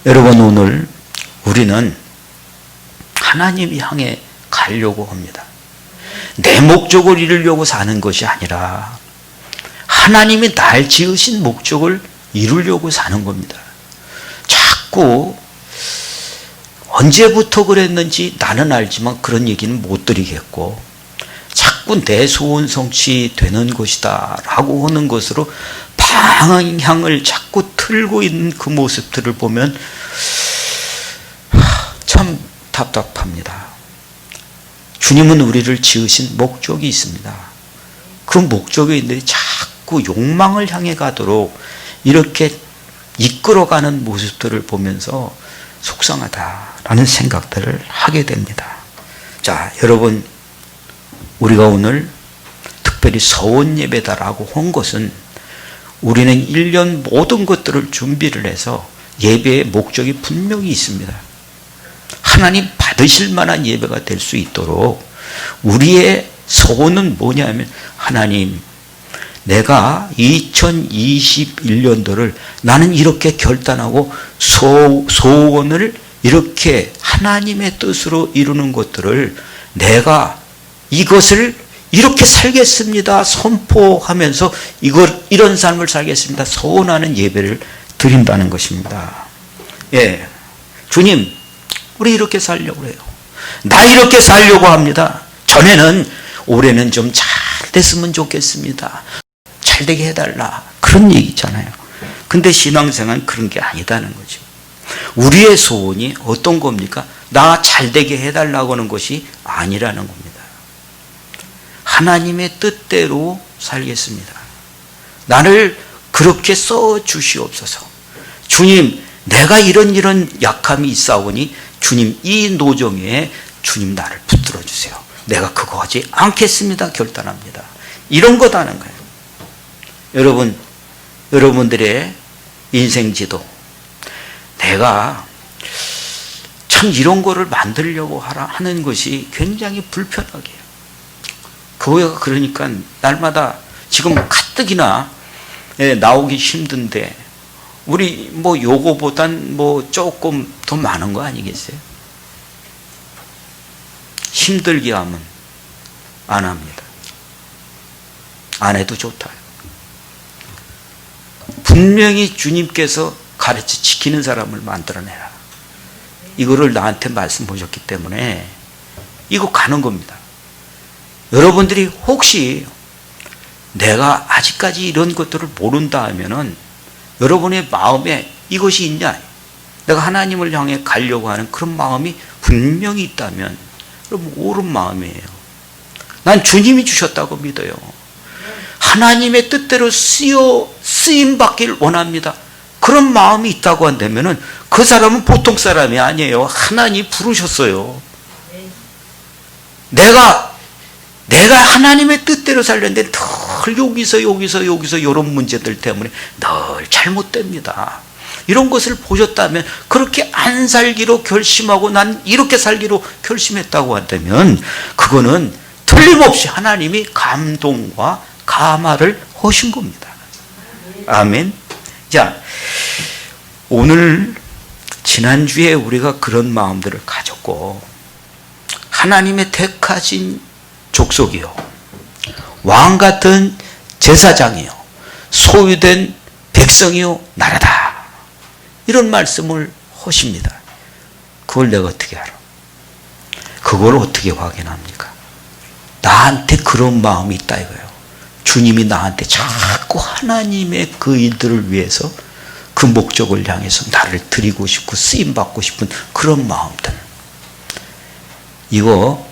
여러분, 오늘 우리는 하나님 향해 가려고 합니다. 내 목적을 이루려고 사는 것이 아니라 하나님이 날 지으신 목적을 이루려고 사는 겁니다. 자꾸 언제부터 그랬는지 나는 알지만 그런 얘기는 못 드리겠고, 자꾸 내 소원 성취되는 것이다 라고 하는 것으로 방향을 자꾸 틀고 있는 그 모습들을 보면 참 답답합니다. 주님은 우리를 지으신 목적이 있습니다. 그 목적이 있는데 자꾸 욕망을 향해 가도록 이렇게 이끌어가는 모습들을 보면서 속상하다라는 생각들을 하게 됩니다. 자, 여러분, 우리가 오늘 특별히 서원 예배다라고 한 것은 우리는 1년 모든 것들을 준비를 해서 예배의 목적이 분명히 있습니다. 하나님 받으실 만한 예배가 될 수 있도록 우리의 소원은 뭐냐면, 하나님, 내가 2021년도를 나는 이렇게 결단하고 소원을 이렇게 하나님의 뜻으로 이루는 것들을 내가 이것을 이렇게 살겠습니다 선포하면서 이런 삶을 살겠습니다 소원하는 예배를 드린다는 것입니다. 예, 주님, 우리 이렇게 살려고 해요. 나 이렇게 살려고 합니다. 전에는 올해는 좀 잘 됐으면 좋겠습니다. 잘 되게 해달라, 그런 얘기 있잖아요. 근데 신앙생활은 그런 게 아니다는 거죠. 우리의 소원이 어떤 겁니까? 나 잘 되게 해달라고 하는 것이 아니라는 겁니다. 하나님의 뜻대로 살겠습니다. 나를 그렇게 써주시옵소서. 주님, 내가 이런 약함이 있사오니 주님, 이 노정에 주님 나를 붙들어 주세요. 내가 그거 하지 않겠습니다 결단합니다. 이런 거다는 거예요. 여러분, 여러분들의 인생지도, 내가 참 이런 거를 만들려고 하는 것이 굉장히 불편하게 해요. 교회가 그러니까 날마다 지금 가뜩이나 나오기 힘든데, 우리 뭐 요거보단 뭐 조금 더 많은 거 아니겠어요? 힘들게 하면 안 합니다. 안 해도 좋다. 분명히 주님께서 가르쳐 지키는 사람을 만들어내라, 이거를 나한테 말씀하셨기 때문에 이거 가는 겁니다. 여러분들이 혹시 내가 아직까지 이런 것들을 모른다 하면은 여러분의 마음에 이것이 있냐, 내가 하나님을 향해 가려고 하는 그런 마음이 분명히 있다면 여러분, 옳은 마음이에요. 난 주님이 주셨다고 믿어요. 하나님의 뜻대로 쓰임 받길 원합니다. 그런 마음이 있다고 한다면은 그 사람은 보통 사람이 아니에요. 하나님이 부르셨어요. 내가 하나님의 뜻대로 살렸는데 늘 여기서 이런 문제들 때문에 늘 잘못됩니다. 이런 것을 보셨다면, 그렇게 안 살기로 결심하고 난 이렇게 살기로 결심했다고 한다면 그거는 틀림없이 하나님이 감동과 감화를 하신 겁니다. 아멘. 자, 오늘 지난주에 우리가 그런 마음들을 가졌고, 하나님의 택하신 족속이요, 왕 같은 제사장이요, 소유된 백성이요, 나라다, 이런 말씀을 하십니다. 그걸 내가 어떻게 알아? 그걸 어떻게 확인합니까? 나한테 그런 마음이 있다 이거예요. 주님이 나한테 자꾸 하나님의 그 일들을 위해서 그 목적을 향해서 나를 드리고 싶고 쓰임받고 싶은 그런 마음들. 이거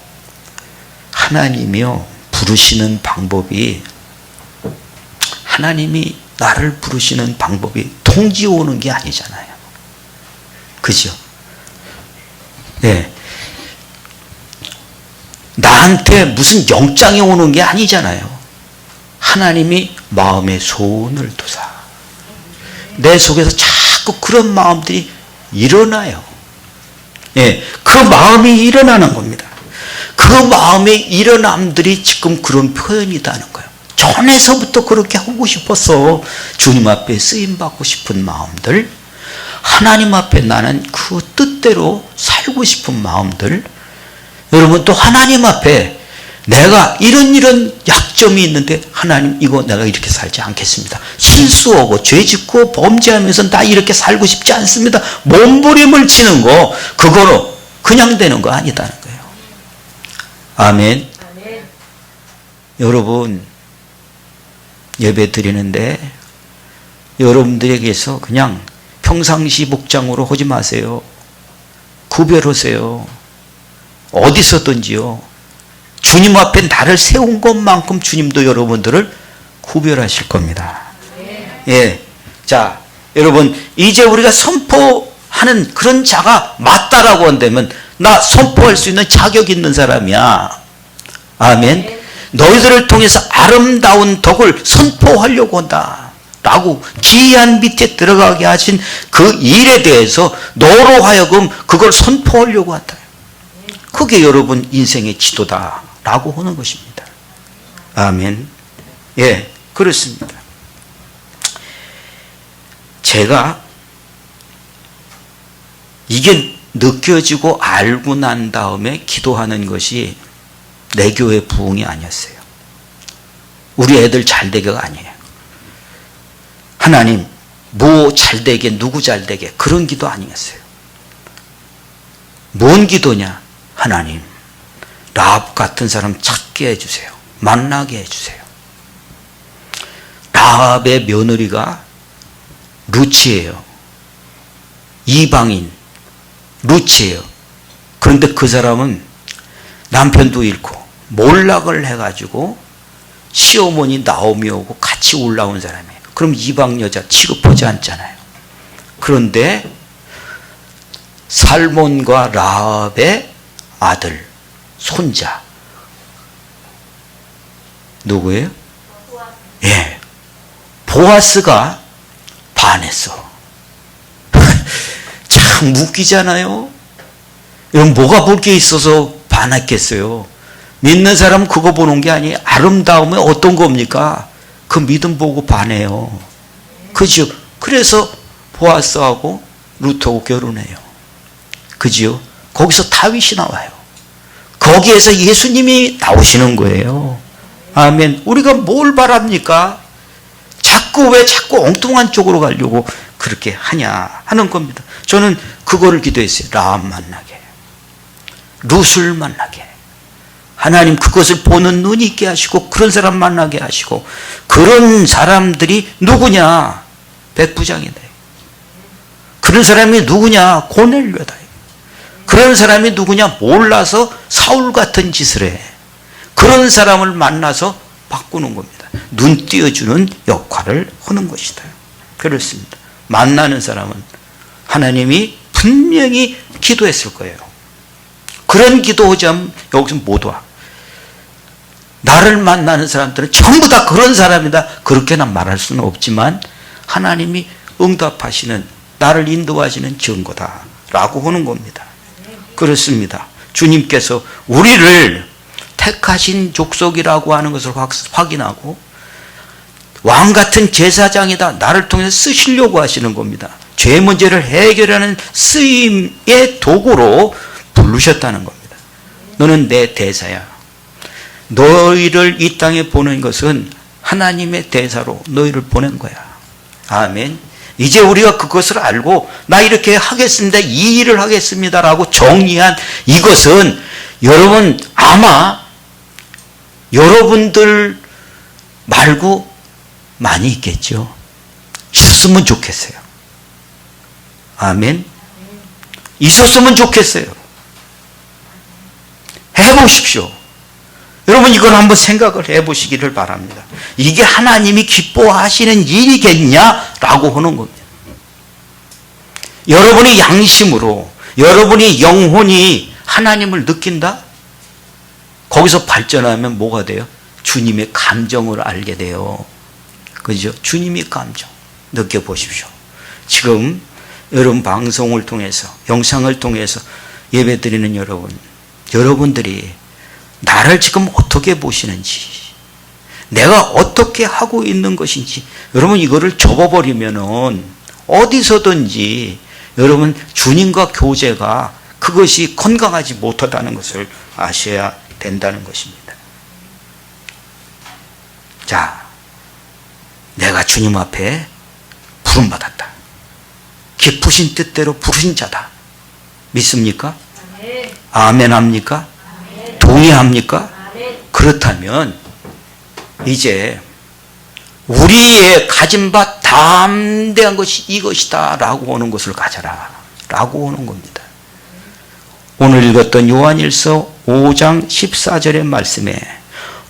하나님이요, 부르시는 방법이, 하나님이 나를 부르시는 방법이 통지 오는 게 아니잖아요. 그죠? 네. 나한테 무슨 영장이 오는 게 아니잖아요. 하나님이 마음의 소원을 두사 내 속에서 자꾸 그런 마음들이 일어나요. 예, 그 마음이 일어나는 겁니다. 그 마음의 일어남들이 지금 그런 표현이다는 거예요. 전에서부터 그렇게 하고 싶었어. 주님 앞에 쓰임받고 싶은 마음들, 하나님 앞에 나는 그 뜻대로 살고 싶은 마음들, 여러분 또 하나님 앞에 내가 이런 약점이 있는데 하나님 이거 내가 이렇게 살지 않겠습니다. 실수하고 죄짓고 범죄하면서 나 이렇게 살고 싶지 않습니다. 몸부림을 치는 거 그거로 그냥 되는 거 아니다는 거예요. 아멘. 아멘. 여러분 예배 드리는데 여러분들에게서 그냥 평상시 목장으로 하지 마세요. 구별하세요. 어디서든지요. 주님 앞에 나를 세운 것만큼 주님도 여러분들을 구별하실 겁니다. 예. 자, 여러분, 이제 우리가 선포하는 그런 자가 맞다라고 한다면, 나 선포할 수 있는 자격 있는 사람이야. 아멘. 너희들을 통해서 아름다운 덕을 선포하려고 한다. 라고 기이한 밑에 들어가게 하신 그 일에 대해서 너로 하여금 그걸 선포하려고 한다. 그게 여러분 인생의 지도다. 라고 하는 것입니다. 아멘. 예, 그렇습니다. 제가 이게 느껴지고 알고 난 다음에 기도하는 것이 내 교회 부흥이 아니었어요. 우리 애들 잘되게가 아니에요. 하나님, 뭐 잘되게, 누구 잘되게, 그런 기도 아니었어요. 뭔 기도냐? 하나님, 라합 같은 사람 찾게 해주세요. 만나게 해주세요. 라합의 며느리가 루치예요. 이방인 루치예요. 그런데 그 사람은 남편도 잃고 몰락을 해가지고 시어머니 나오미하고 같이 올라온 사람이에요. 그럼 이방 여자 취급하지 않잖아요. 그런데 살몬과 라합의 아들 손자 누구예요? 예, 보아스가 반했어. 참 웃기잖아요. 이건 뭐가 볼 게 있어서 반했겠어요? 믿는 사람은 그거 보는 게 아니에요. 아름다움은 어떤 겁니까? 그 믿음 보고 반해요. 그죠? 그래서 보아스하고 룻하고 결혼해요. 그죠? 거기서 다윗이 나와요. 거기에서 예수님이 나오시는 거예요. 아멘. 우리가 뭘 바랍니까? 왜 자꾸 엉뚱한 쪽으로 가려고 그렇게 하냐 하는 겁니다. 저는 그거를 기도했어요. 라합 만나게, 룻을 만나게, 하나님 그것을 보는 눈이 있게 하시고 그런 사람 만나게 하시고, 그런 사람들이 누구냐? 백부장이다. 그런 사람이 누구냐? 고넬료다. 그런 사람이 누구냐? 몰라서 사울 같은 짓을 해. 그런 사람을 만나서 바꾸는 겁니다. 눈 띄어주는 역할을 하는 것이다. 그렇습니다. 만나는 사람은 하나님이 분명히 기도했을 거예요. 그런 기도하지 않으면 여기서 못 와. 나를 만나는 사람들은 전부 다 그런 사람이다. 그렇게는 말할 수는 없지만 하나님이 응답하시는, 나를 인도하시는 증거다 라고 하는 겁니다. 그렇습니다. 주님께서 우리를 택하신 족속이라고 하는 것을 확인하고 왕 같은 제사장이다. 나를 통해서 쓰시려고 하시는 겁니다. 죄 문제를 해결하는 쓰임의 도구로 부르셨다는 겁니다. 너는 내 대사야. 너희를 이 땅에 보낸 것은 하나님의 대사로 너희를 보낸 거야. 아멘. 이제 우리가 그것을 알고 나 이렇게 하겠습니다. 이 일을 하겠습니다라고 정리한 이것은 여러분 아마 여러분들 말고 많이 있겠죠. 있었으면 좋겠어요. 아멘. 있었으면 좋겠어요. 해보십시오. 여러분 이걸 한번 생각을 해보시기를 바랍니다. 이게 하나님이 기뻐하시는 일이겠냐라고 하는 겁니다. 여러분이 양심으로, 여러분이 영혼이 하나님을 느낀다? 거기서 발전하면 뭐가 돼요? 주님의 감정을 알게 돼요. 그죠? 주님의 감정 느껴보십시오. 지금 여러분 방송을 통해서, 영상을 통해서 예배 드리는 여러분들이 나를 지금 어떻게 보시는지, 내가 어떻게 하고 있는 것인지, 여러분 이거를 접어버리면은 어디서든지 여러분 주님과 교제가 그것이 건강하지 못하다는 것을 아셔야 된다는 것입니다. 자, 내가 주님 앞에 부름받았다. 깊으신 뜻대로 부르신 자다. 믿습니까? 아멘 합니까? 동의합니까? 그렇다면 이제 우리의 가진 바 담대한 것이 이것이다 라고 하는 것을 가져라 라고 하는 겁니다. 오늘 읽었던 요한일서 5장 14절의 말씀에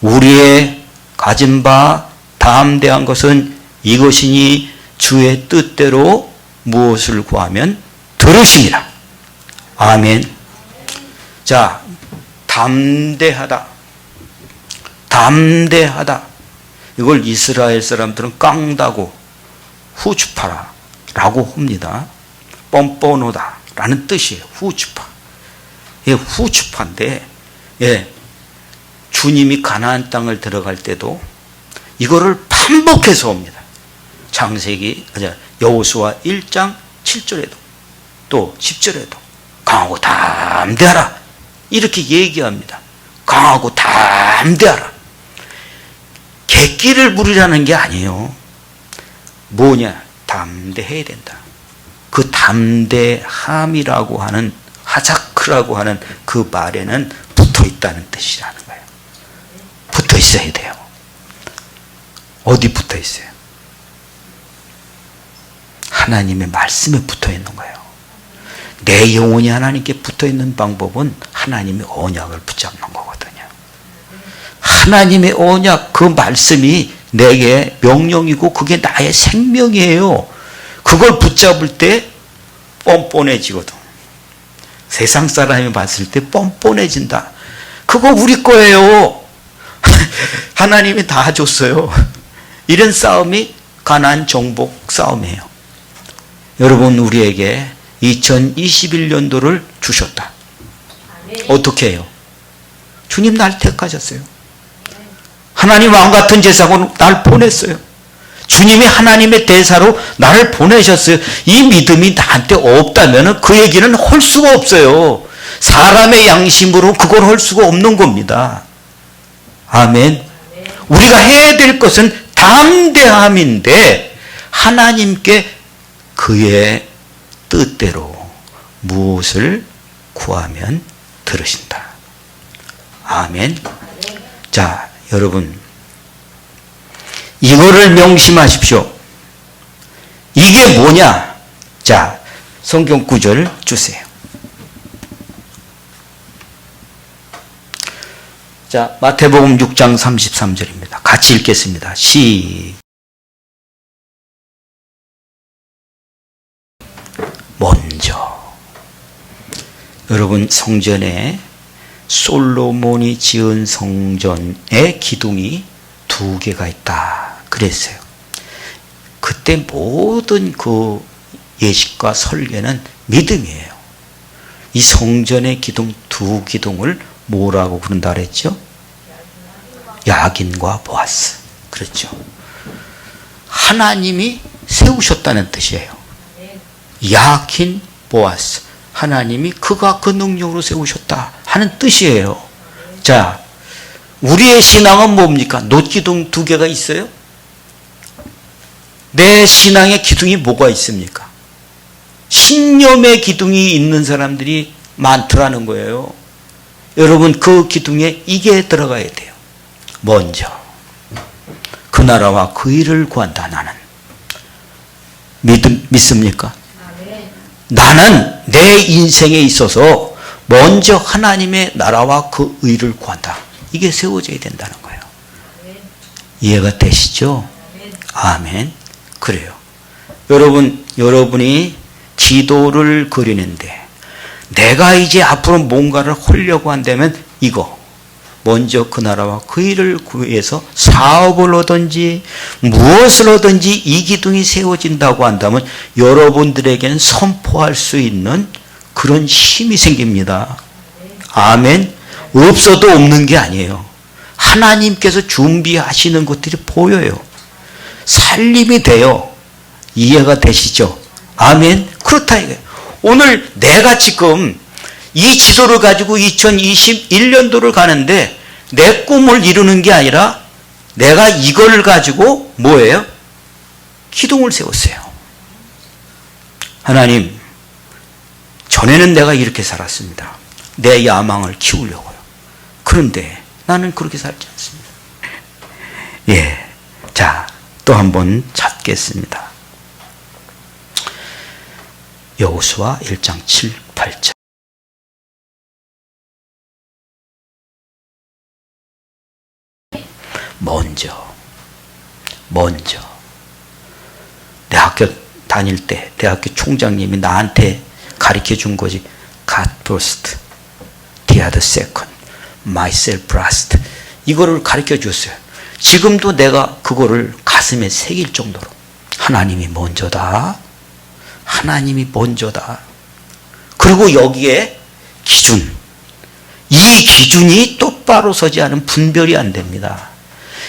우리의 가진 바 담대한 것은 이것이니 주의 뜻대로 무엇을 구하면 들으시니라. 아멘. 자, 담대하다. 담대하다. 이걸 이스라엘 사람들은 깡다고 후추파라 라고 합니다. 뻔뻔하다 라는 뜻이에요. 후추파. 예, 후추파인데, 예, 주님이 가나안 땅을 들어갈 때도 이거를 반복해서 옵니다. 창세기, 여호수아 1장 7절에도 또 10절에도 강하고 담대하라 이렇게 얘기합니다. 강하고 담대하라. 객기를 부리라는 게 아니에요. 뭐냐? 담대해야 된다. 그 담대함이라고 하는 하자크라고 하는 그 말에는 붙어 있다는 뜻이라는 거예요. 붙어 있어야 돼요. 어디 붙어 있어요? 하나님의 말씀에 붙어 있는 거예요. 내 영혼이 하나님께 붙어 있는 방법은 하나님의 언약을 붙잡는 거거든요. 하나님의 언약, 그 말씀이 내게 명령이고 그게 나의 생명이에요. 그걸 붙잡을 때 뻔뻔해지거든. 세상 사람이 봤을 때 뻔뻔해진다. 그거 우리 거예요. 하나님이 다 줬어요. 이런 싸움이 가나안 정복 싸움이에요. 여러분, 우리에게 2021년도를 주셨다. 어떻게 해요? 주님 날 택하셨어요. 하나님 왕같은 제사로 날 보냈어요. 주님이 하나님의 대사로 나를 보내셨어요. 이 믿음이 나한테 없다면 그 얘기는 할 수가 없어요. 사람의 양심으로 그걸 할 수가 없는 겁니다. 아멘. 우리가 해야 될 것은 담대함인데 하나님께 그의 뜻대로 무엇을 구하면 들으신다. 아멘. 자, 여러분, 이거를 명심하십시오. 이게 뭐냐? 자, 성경 구절 주세요. 자, 마태복음 6장 33절입니다. 같이 읽겠습니다. 먼저. 여러분, 성전에 솔로몬이 지은 성전의 기둥이 2개가 있다 그랬어요. 그때 모든 그 예식과 설계는 믿음이에요. 이 성전의 기둥 2기둥을 뭐라고 부른다 그랬죠? 야긴과 보아스. 그렇죠. 하나님이 세우셨다는 뜻이에요. 야긴, 보아스. 하나님이 그가 그 능력으로 세우셨다 하는 뜻이에요. 자, 우리의 신앙은 뭡니까? 놋기둥 2개가 있어요? 내 신앙의 기둥이 뭐가 있습니까? 신념의 기둥이 있는 사람들이 많더라는 거예요. 여러분, 그 기둥에 이게 들어가야 돼요. 먼저 그 나라와 그 일을 구한다. 나는 믿습니까? 나는 내 인생에 있어서 먼저 하나님의 나라와 그 의를 구한다. 이게 세워져야 된다는 거예요. 이해가 되시죠? 아멘. 그래요. 여러분이 지도를 그리는데 내가 이제 앞으로 뭔가를 하려고 한다면 이거 먼저 그 나라와 그 일을 구해서 사업을 하든지 무엇을 하든지 이 기둥이 세워진다고 한다면 여러분들에게는 선포할 수 있는 그런 힘이 생깁니다. 아멘. 없어도 없는 게 아니에요. 하나님께서 준비하시는 것들이 보여요. 살림이 돼요. 이해가 되시죠? 아멘. 그렇다 이거예요. 오늘 내가 지금 이 지도를 가지고 2021년도를 가는데 내 꿈을 이루는 게 아니라 내가 이걸 가지고 뭐예요? 기둥을 세웠어요. 하나님, 전에는 내가 이렇게 살았습니다. 내 야망을 키우려고요. 그런데 나는 그렇게 살지 않습니다. 예. 자, 또 한번 찾겠습니다. 여호수아 1장 7, 8절. 먼저 내 학교 다닐 때 대학교 총장님이 나한테 가르쳐 준 거지. God first, the other second, myself last. 이거를 가르쳐 줬어요. 지금도 내가 그거를 가슴에 새길 정도로 하나님이 먼저다. 하나님이 먼저다. 그리고 여기에 기준. 이 기준이 똑바로 서지 않으면 분별이 안 됩니다.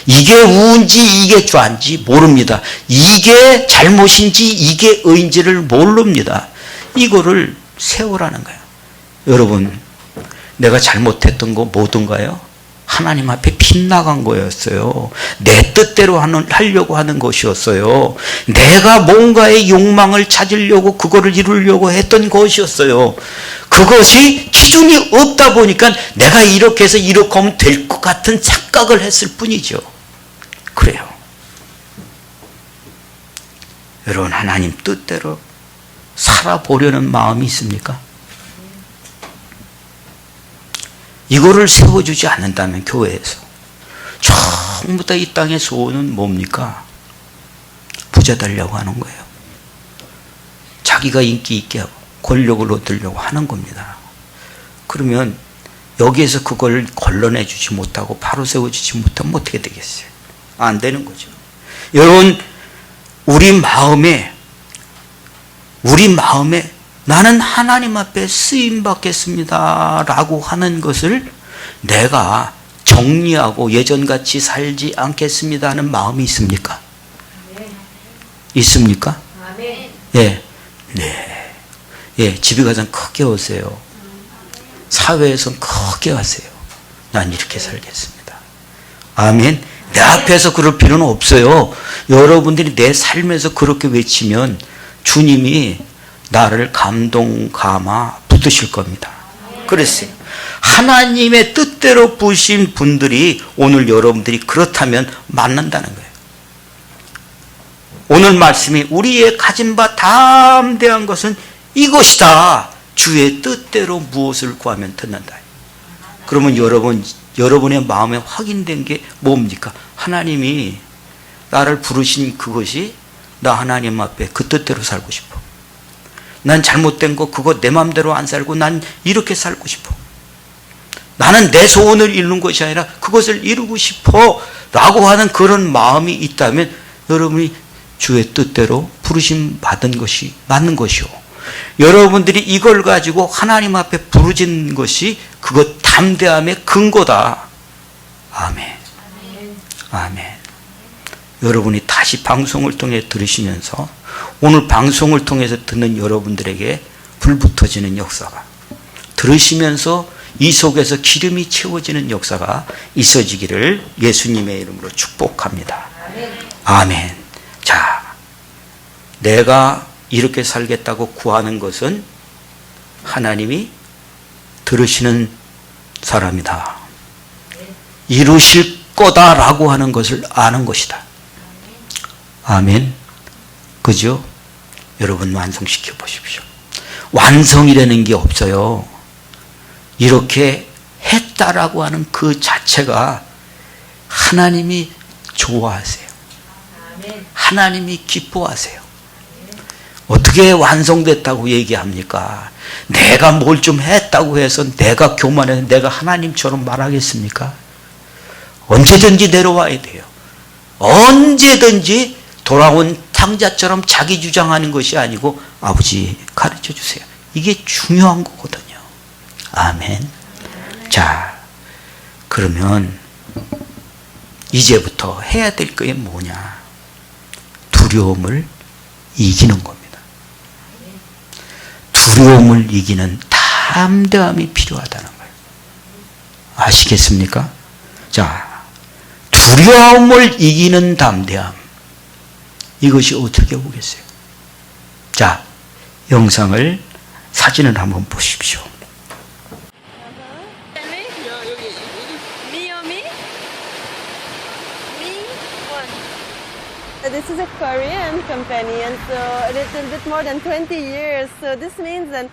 이게 우인지 이게 좌인지 모릅니다. 이게 잘못인지 이게 의인지를 모릅니다. 이거를 세우라는 거예요. 여러분, 내가 잘못했던 거 뭐든가요? 하나님 앞에 빗나간 거였어요. 내 뜻대로 하려고 하는 것이었어요. 내가 뭔가의 욕망을 찾으려고 그거를 이루려고 했던 것이었어요. 그것이 기준이 없다 보니까 내가 이렇게 해서 이렇게 하면 될 것 같은 착각을 했을 뿐이죠. 그래요. 여러분, 하나님 뜻대로 살아보려는 마음이 있습니까? 이거를 세워주지 않는다면 교회에서 전부 다 이 땅의 소원은 뭡니까? 부자 되려고 하는 거예요. 자기가 인기 있게 하고 권력을 얻으려고 하는 겁니다. 그러면 여기에서 그걸 걸러내 주지 못하고 바로 세워주지 못하면 어떻게 되겠어요? 안 되는 거죠. 여러분, 우리 마음에 나는 하나님 앞에 쓰임 받겠습니다 라고 하는 것을 내가 정리하고 예전같이 살지 않겠습니다 하는 마음이 있습니까? 있습니까? 예. 네. 예, 집에 가서 크게 오세요. 사회에서 크게 하세요. 난 이렇게 살겠습니다. 아멘. 내 앞에서 그럴 필요는 없어요. 여러분들이 내 삶에서 그렇게 외치면 주님이 나를 감동, 감화 붙드실 겁니다. 그랬어요. 하나님의 뜻대로 부신 분들이 오늘 여러분들이 그렇다면 만난다는 거예요. 오늘 말씀이 우리의 가진 바 담대한 것은 이것이다. 주의 뜻대로 무엇을 구하면 듣는다. 그러면 여러분의 마음에 확인된 게 뭡니까? 하나님이 나를 부르신 그것이 나 하나님 앞에 그 뜻대로 살고 싶어. 난 잘못된 거 그거 내 마음대로 안 살고 난 이렇게 살고 싶어. 나는 내 소원을 이루는 것이 아니라 그것을 이루고 싶어 라고 하는 그런 마음이 있다면 여러분이 주의 뜻대로 부르심 받은 것이 맞는 것이요. 여러분들이 이걸 가지고 하나님 앞에 부르진 것이 그것 담대함의 근거다. 아멘. 아멘. 여러분이 다시 방송을 통해 들으시면서 오늘 방송을 통해서 듣는 여러분들에게 불 붙어지는 역사가, 들으시면서 이 속에서 기름이 채워지는 역사가 있어지기를 예수님의 이름으로 축복합니다. 아멘. 자, 내가 이렇게 살겠다고 구하는 것은 하나님이 들으시는 사람이다. 이루실 거다라고 하는 것을 아는 것이다. 아멘. 그죠? 여러분 완성시켜 보십시오. 완성이라는 게 없어요. 이렇게 했다라고 하는 그 자체가 하나님이 좋아하세요. 하나님이 기뻐하세요. 어떻게 완성됐다고 얘기합니까? 내가 뭘 좀 했다고 해서 내가 교만해서 내가 하나님처럼 말하겠습니까? 언제든지 내려와야 돼요. 언제든지 돌아온 탕자처럼 자기 주장하는 것이 아니고 아버지 가르쳐 주세요. 이게 중요한 거거든요. 아멘. 자, 그러면 이제부터 해야 될 게 뭐냐? 두려움을 이기는 겁니다. 두려움을 이기는 담대함이 필요하다는 거예요. 아시겠습니까? 자, 두려움을 이기는 담대함. 이것이 어떻게 오겠어요? 자, 영상을, 사진을 한번 보십시오. This is a Korean company, and so a little bit more than 20 years. So this means that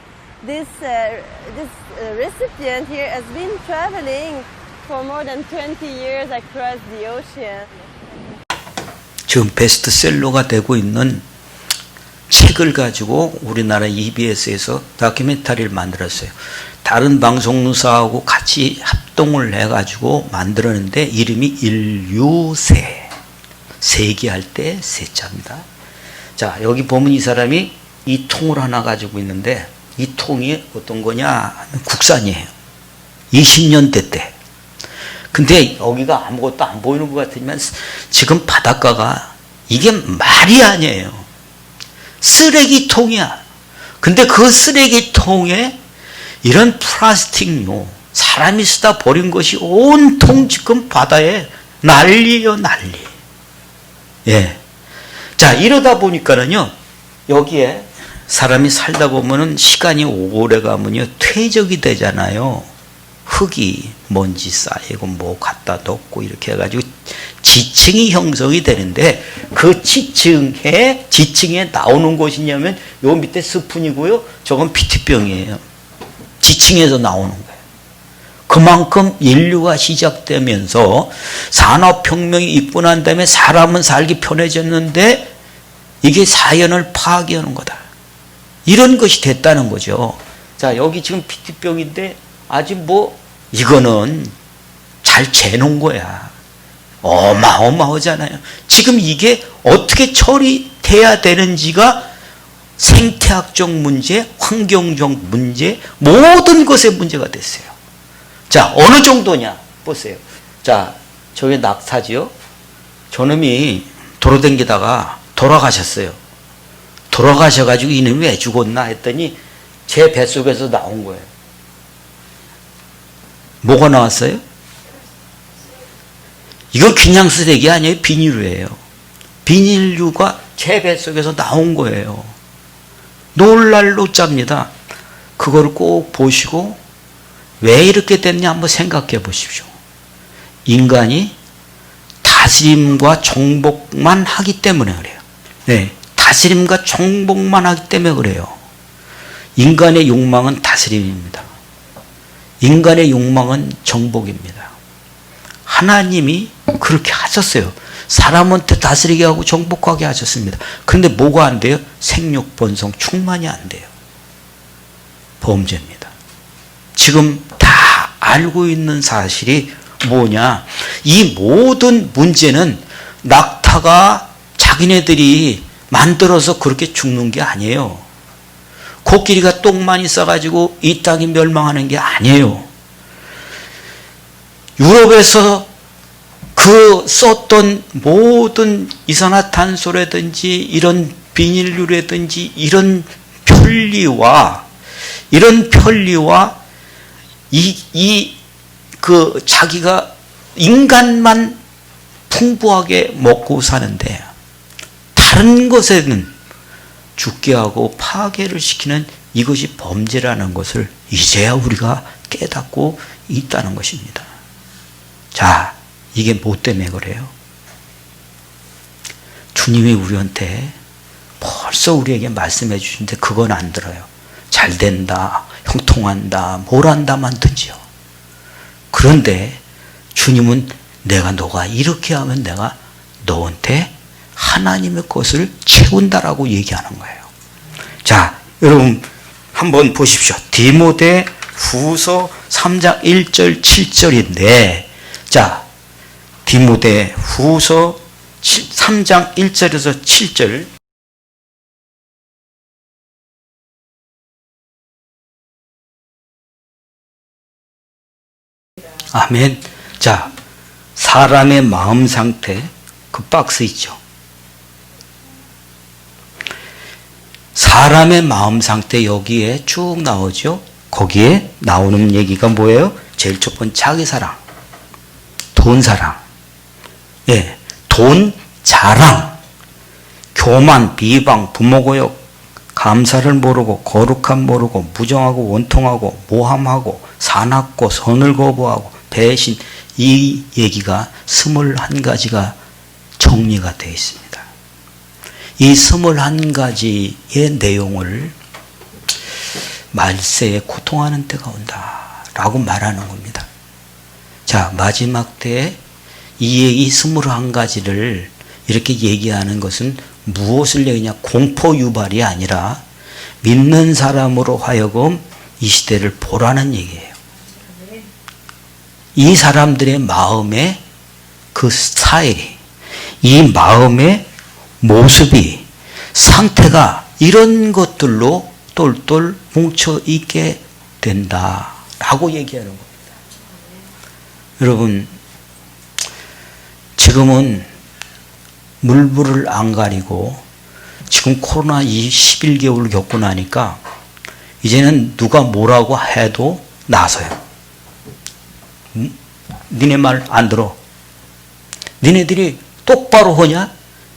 this recipient here has been traveling for more than 20 years across the ocean. 지금 베스트셀러가 되고 있는 책을 가지고 우리나라 EBS에서 다큐멘터리를 만들었어요. 다른 방송사하고 같이 합동을 해가지고 만들었는데 이름이 인류세. 세기할 때 세자입니다. 자, 여기 보면 이 사람이 이 통을 하나 가지고 있는데 이 통이 어떤 거냐? 국산이에요. 20년대 때. 근데 여기가 아무것도 안 보이는 것 같지만 지금 바닷가가 이게 말이 아니에요. 쓰레기통이야. 근데 그 쓰레기통에 이런 플라스틱류, 사람이 쓰다 버린 것이 온통 지금 바다에 난리예요, 난리. 예. 자, 이러다 보니까는요, 여기에 사람이 살다 보면은 시간이 오래 가면요, 퇴적이 되잖아요. 흙이, 먼지 쌓이고 뭐 갖다 놓고 이렇게 해가지고 지층이 형성이 되는데 그 지층에 나오는 것이냐면 요 밑에 스푼이고요, 저건 피티병이에요. 지층에서 나오는 거예요. 그만큼 인류가 시작되면서 산업혁명이 있고 난 다음에 사람은 살기 편해졌는데 이게 자연을 파괴하는 거다. 이런 것이 됐다는 거죠. 자, 여기 지금 피티병인데 아직 뭐 이거는 잘 재놓은 거야. 어마어마하잖아요. 지금 이게 어떻게 처리돼야 되는지가 생태학적 문제, 환경적 문제, 모든 것의 문제가 됐어요. 자, 어느 정도냐? 보세요. 자, 저게 낙타지요? 저놈이 돌아다니다가 돌아가셨어요. 돌아가셔가지고 이놈이 왜 죽었나 했더니 제 뱃속에서 나온 거예요. 뭐가 나왔어요? 이건 그냥 쓰레기 아니에요. 비닐류예요. 비닐류가 제 뱃속에서 나온 거예요. 놀랄 노자입니다. 그걸 꼭 보시고 왜 이렇게 됐냐 한번 생각해 보십시오. 인간이 다스림과 정복만 하기 때문에 그래요. 네, 다스림과 정복만 하기 때문에 그래요. 인간의 욕망은 다스림입니다. 인간의 욕망은 정복입니다. 하나님이 그렇게 하셨어요. 사람한테 다스리게 하고 정복하게 하셨습니다. 그런데 뭐가 안 돼요? 생육, 번성, 충만이 안 돼요. 범죄입니다. 지금 다 알고 있는 사실이 뭐냐? 이 모든 문제는 낙타가 자기네들이 만들어서 그렇게 죽는 게 아니에요. 코끼리가 똥만 있어가지고 이 땅이 멸망하는 게 아니에요. 유럽에서 그 썼던 모든 이산화탄소라든지 이런 비닐류라든지 이런 편리와 그 자기가 인간만 풍부하게 먹고 사는데 다른 것에는 죽게 하고 파괴를 시키는 이것이 범죄라는 것을 이제야 우리가 깨닫고 있다는 것입니다. 자, 이게 뭐 때문에 그래요? 주님이 우리한테 벌써 우리에게 말씀해 주시는데 그건 안 들어요. 잘 된다, 형통한다, 뭘 한다만 듣지요. 그런데 주님은 너가 이렇게 하면 내가 너한테 하나님의 것을 채운다라고 얘기하는 거예요. 자, 여러분 한번 보십시오. 디모데 후서 3장 1절 7절인데 자, 디모데 후서 3장 1절에서 7절 아멘. 자, 사람의 마음 상태 그 박스 있죠. 사람의 마음 상태 여기에 쭉 나오죠. 거기에 나오는 얘기가 뭐예요? 제일 첫 번째 자기 사랑, 돈 사랑, 예, 돈 자랑, 교만, 비방, 부모 고욕, 감사를 모르고 거룩함 모르고 무정하고 원통하고 모함하고 사납고 선을 거부하고 배신, 이 얘기가 21가지가 정리가 되어 있습니다. 이 21가지의 내용을 말세에 고통하는 때가 온다 라고 말하는 겁니다. 자, 마지막 때에 이 21가지를 이렇게 얘기하는 것은 무엇을 얘기냐? 공포 유발이 아니라 믿는 사람으로 하여금 이 시대를 보라는 얘기예요. 이 사람들의 마음의 그 스타일이, 이 마음의 모습이, 상태가 이런 것들로 똘똘 뭉쳐 있게 된다라고 얘기하는 겁니다. 여러분, 지금은 물불을 안 가리고 지금 코로나 11개월을 겪고 나니까 이제는 누가 뭐라고 해도 나서요. 니네 말 안 들어. 니네들이 똑바로 하냐?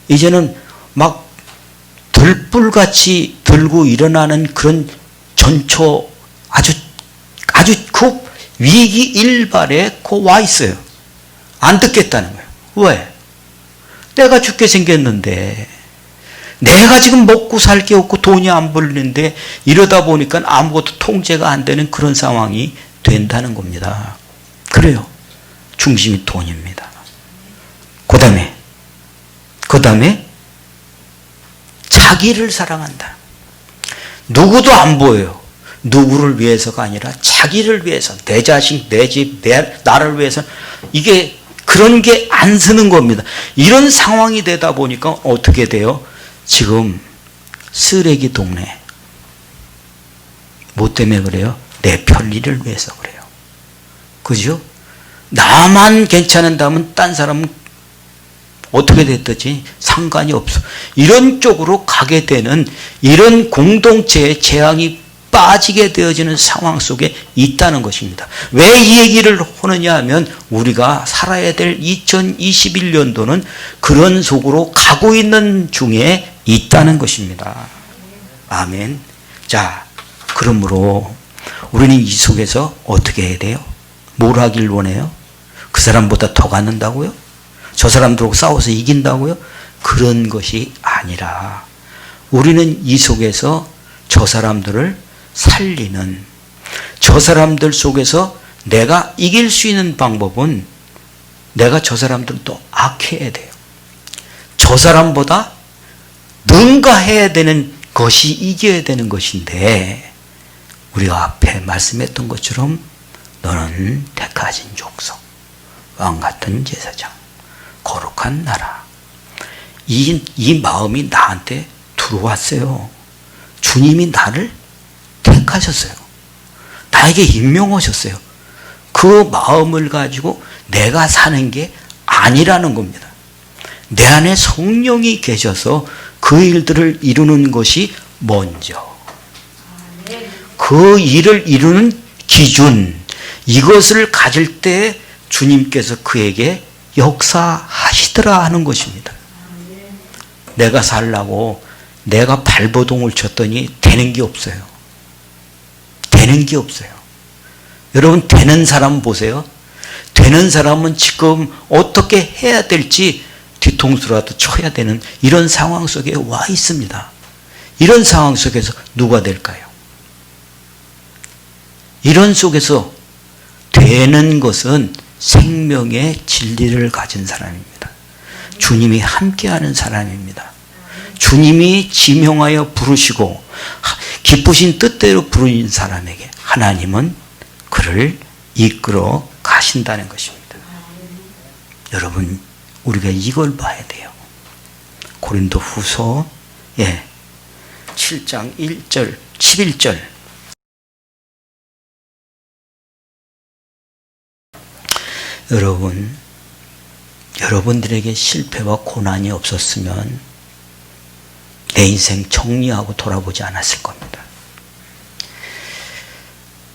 이제는 막 들불같이 들고 일어나는 그런 전초 아주 그 위기 일발에 와 있어요. 안 듣겠다는 거예요. 왜? 내가 죽게 생겼는데, 내가 지금 먹고 살 게 없고 돈이 안 벌리는데 이러다 보니까 아무것도 통제가 안 되는 그런 상황이 된다는 겁니다. 그래요. 중심이 돈입니다. 그 다음에 자기를 사랑한다. 누구도 안 보여요. 누구를 위해서가 아니라 자기를 위해서, 내 자식, 내 집, 나를 위해서, 이게 그런 게 안 쓰는 겁니다. 이런 상황이 되다 보니까 어떻게 돼요? 지금 쓰레기 동네. 뭐 때문에 그래요? 내 편리를 위해서 그래요. 그죠? 나만 괜찮은다면 딴 사람은 어떻게 됐든지 상관이 없어. 이런 쪽으로 가게 되는 이런 공동체의 재앙이 빠지게 되어지는 상황 속에 있다는 것입니다. 왜 이 얘기를 하느냐 하면 우리가 살아야 될 2021년도는 그런 속으로 가고 있는 중에 있다는 것입니다. 아멘. 자, 그러므로 우리는 이 속에서 어떻게 해야 돼요? 뭘 하길 원해요? 그 사람보다 더 갖는다고요? 저 사람들하고 싸워서 이긴다고요? 그런 것이 아니라 우리는 이 속에서 저 사람들을 살리는, 저 사람들 속에서 내가 이길 수 있는 방법은 내가 저 사람들을 또 악해야 돼요. 저 사람보다 능가해야 되는 것이 이겨야 되는 것인데, 우리가 앞에 말씀했던 것처럼 너는 택하신 족속, 왕같은 제사장, 거룩한 나라. 이 마음이 나한테 들어왔어요. 주님이 나를 택하셨어요. 나에게 임명하셨어요. 그 마음을 가지고 내가 사는 게 아니라는 겁니다. 내 안에 성령이 계셔서 그 일들을 이루는 것이 먼저. 그 일을 이루는 기준, 이것을 가질 때 주님께서 그에게 역사하시더라 하는 것입니다. 내가 살라고 내가 발버둥을 쳤더니 되는 게 없어요. 되는 게 없어요. 여러분, 되는 사람 보세요. 되는 사람은 지금 어떻게 해야 될지 뒤통수라도 쳐야 되는 이런 상황 속에 와 있습니다. 이런 상황 속에서 누가 될까요? 이런 속에서 되는 것은 생명의 진리를 가진 사람입니다. 주님이 함께하는 사람입니다. 주님이 지명하여 부르시고 기쁘신 뜻대로 부르신 사람에게 하나님은 그를 이끌어 가신다는 것입니다. 여러분, 우리가 이걸 봐야 돼요. 고린도 후서 7장 1절, 11절. 여러분, 여러분들에게 실패와 고난이 없었으면 내 인생 정리하고 돌아보지 않았을 겁니다.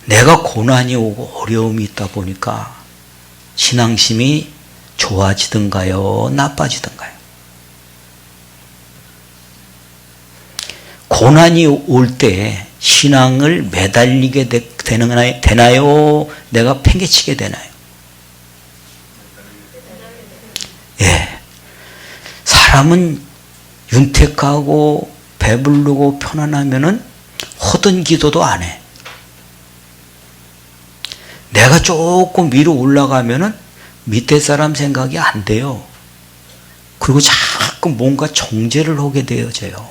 내가 고난이 오고 어려움이 있다 보니까 신앙심이 좋아지든가요, 나빠지든가요? 고난이 올 때 신앙을 매달리게 되나요? 내가 팽개치게 되나요? 예. 사람은 윤택하고 배부르고 편안하면은 허든 기도도 안 해. 내가 조금 위로 올라가면은 밑에 사람 생각이 안 돼요. 그리고 자꾸 뭔가 정죄를 하게 되어져요.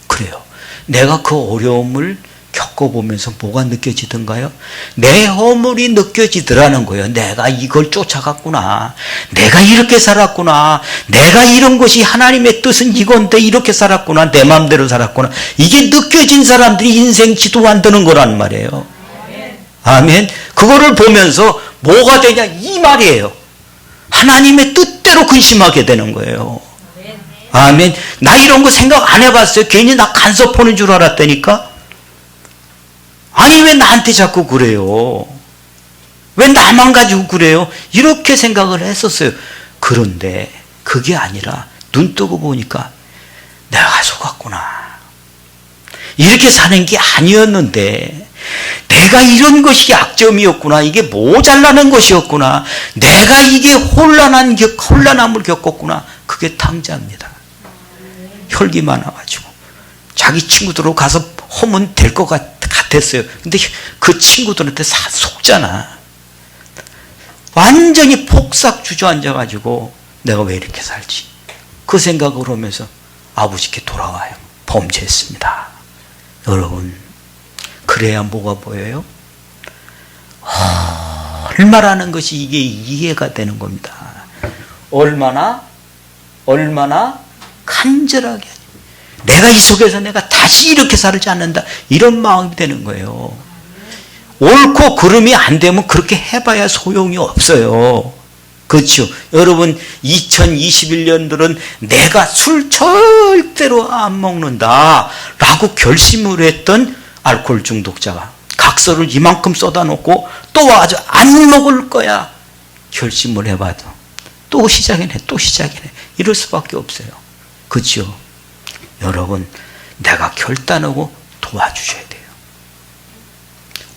그래요. 내가 그 어려움을 겪어보면서 뭐가 느껴지던가요? 내 허물이 느껴지더라는 거예요. 내가 이걸 쫓아갔구나. 내가 이렇게 살았구나. 내가 이런 것이 하나님의 뜻은 이건데 이렇게 살았구나. 내 마음대로 살았구나. 이게 느껴진 사람들이 인생 지도 만드는 거란 말이에요. 아멘. 그거를 보면서 뭐가 되냐 이 말이에요. 하나님의 뜻대로 근심하게 되는 거예요. 아멘. 나 이런 거 생각 안 해봤어요. 괜히 나 간섭하는 줄 알았다니까. 아니 왜 나한테 자꾸 그래요? 왜 나만 가지고 그래요? 이렇게 생각을 했었어요. 그런데 그게 아니라 눈 뜨고 보니까 내가 속았구나. 이렇게 사는 게 아니었는데 내가 이런 것이 약점이었구나. 이게 모자라는 것이었구나. 내가 이게 혼란함을 겪었구나. 그게 탕자입니다. 혈기 많아가지고 자기 친구들하고 가서 하면 될 것 같았어요. 근데 그 친구들한테 속잖아. 완전히 폭삭 주저앉아가지고 내가 왜 이렇게 살지? 그 생각을 하면서 아버지께 돌아와요. 범죄했습니다. 여러분, 그래야 뭐가 보여요? 얼마라는 것이 이게 이해가 되는 겁니다. 얼마나 간절하게 내가 이 속에서 내가 다시 이렇게 살지 않는다. 이런 마음이 되는 거예요. 옳고 그름이 안 되면 그렇게 해봐야 소용이 없어요. 그렇죠? 여러분 2021년들은 내가 술 절대로 안 먹는다 라고 결심을 했던 알코올 중독자가 각서를 이만큼 쏟아놓고 또 와서 안 먹을 거야 결심을 해봐도 또 시작이네 이럴 수밖에 없어요. 그렇죠? 여러분 내가 결단하고 도와주셔야 돼요.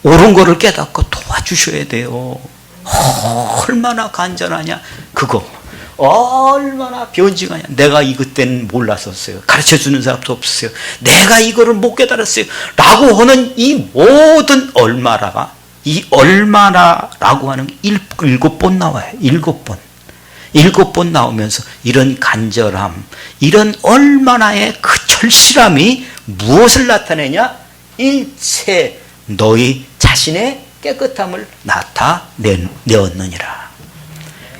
옳은 거를 깨닫고 도와주셔야 돼요. 얼마나 간절하냐 그거 얼마나 변증하냐. 내가 이것 때는 몰랐었어요. 가르쳐주는 사람도 없었어요. 내가 이거를 못 깨달았어요 라고 하는 이 모든 이 얼마나라고 하는 7번 나와요. 7번 나오면서 이런 간절함, 이런 얼마나의 그 절실함이 무엇을 나타내냐? 일체 너희 자신의 깨끗함을 나타내었느니라.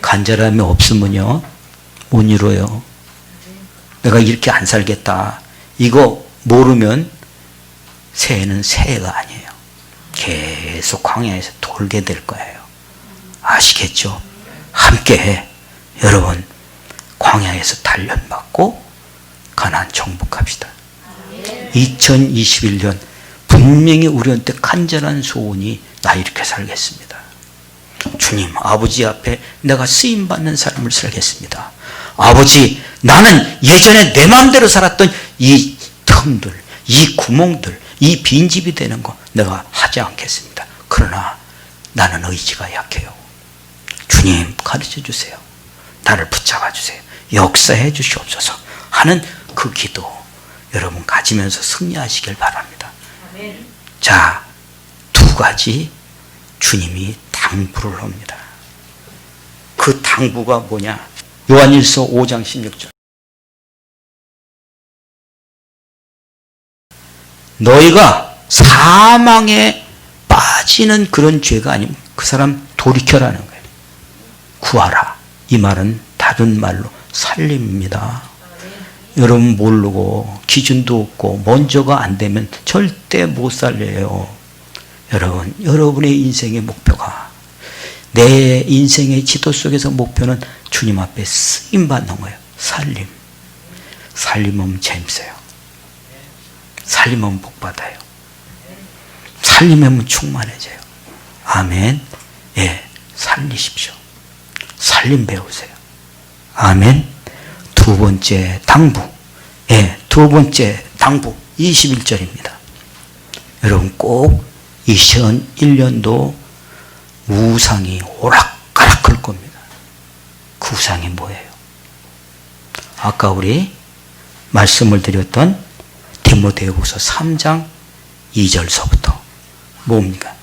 간절함이 없으면요 못 이뤄요. 내가 이렇게 안 살겠다 이거 모르면 새해는 새해가 아니에요. 계속 광야에서 돌게 될 거예요. 아시겠죠? 함께해. 여러분 광야에서 단련받고 가나안 정복합시다. 2021년 분명히 우리한테 간절한 소원이 나 이렇게 살겠습니다. 주님 아버지 앞에 내가 쓰임받는 삶을 살겠습니다. 아버지 나는 예전에 내 마음대로 살았던 이 틈들 이 구멍들 이 빈집이 되는 거 내가 하지 않겠습니다. 그러나 나는 의지가 약해요. 주님 가르쳐 주세요. 나를 붙잡아 주세요. 역사해 주시옵소서 하는 그 기도 여러분 가지면서 승리하시길 바랍니다. 아멘. 자, 2가지 주님이 당부를 합니다. 그 당부가 뭐냐? 요한일서 5장 16절. 너희가 사망에 빠지는 그런 죄가 아니면 그 사람 돌이켜라는 거예요. 구하라. 이 말은 다른 말로 살림입니다. 여러분 모르고 기준도 없고 먼저가 안 되면 절대 못 살려요. 여러분 여러분의 인생의 목표가 내 인생의 지도 속에서 목표는 주님 앞에 쓰임받는 거예요. 살림은 재밌어요. 살리면 복 받아요. 살리면 충만해져요. 아멘. 예, 살리십시오. 살림 배우세요. 아멘. 두 번째 당부. 예, 두 번째 당부 21절입니다. 여러분 꼭 2001년도 우상이 오락가락 할 겁니다. 그 우상이 뭐예요? 아까 우리 말씀을 드렸던 디모데후서 3장 2절서부터 뭡니까?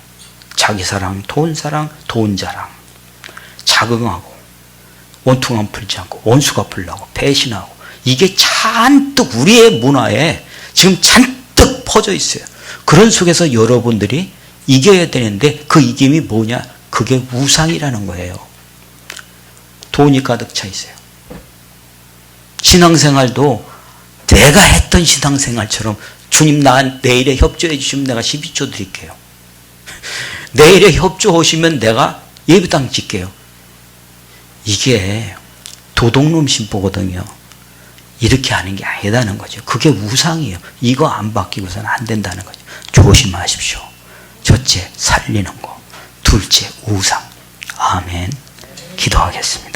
자기 사랑, 돈 자랑, 자긍하고 원통함 풀지 않고 원수가 풀라고 배신하고 이게 잔뜩 우리의 문화에 지금 잔뜩 퍼져 있어요. 그런 속에서 여러분들이 이겨야 되는데 그 이김이 뭐냐? 그게 우상이라는 거예요. 돈이 가득 차 있어요. 신앙생활도 내가 했던 신앙생활처럼 주님 나 내일에 협조해 주시면 내가 12조 드릴게요. 내일에 협조하시면 내가 예배당 짓게요. 이게 도둑놈 신보거든요. 이렇게 하는 게 아니다는 거죠. 그게 우상이에요. 이거 안 바뀌고서는 안 된다는 거죠. 조심하십시오. 첫째, 살리는 거. 둘째, 우상. 아멘. 기도하겠습니다.